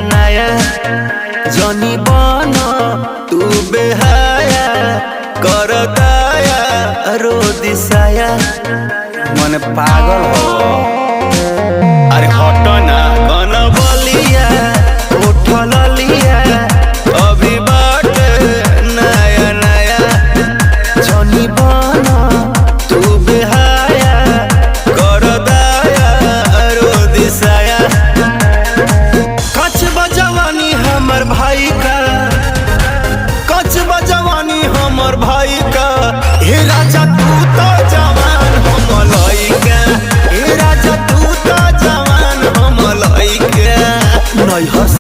नया जनी बनो तू बेहाया कर दया रो दिसाया मन पागल हो। अरे हटो ना कन बलिया उठल लिया अभी बाटे नया नया जनी बनो तू बेहाया कर दया रो दिसाया। कच बजवानी हमर भाई का, कच बजवानी हमर भाई का, हे राजा तू तो जवान हम लइका, हे राजा तू तो जवान हम लइका। नहीं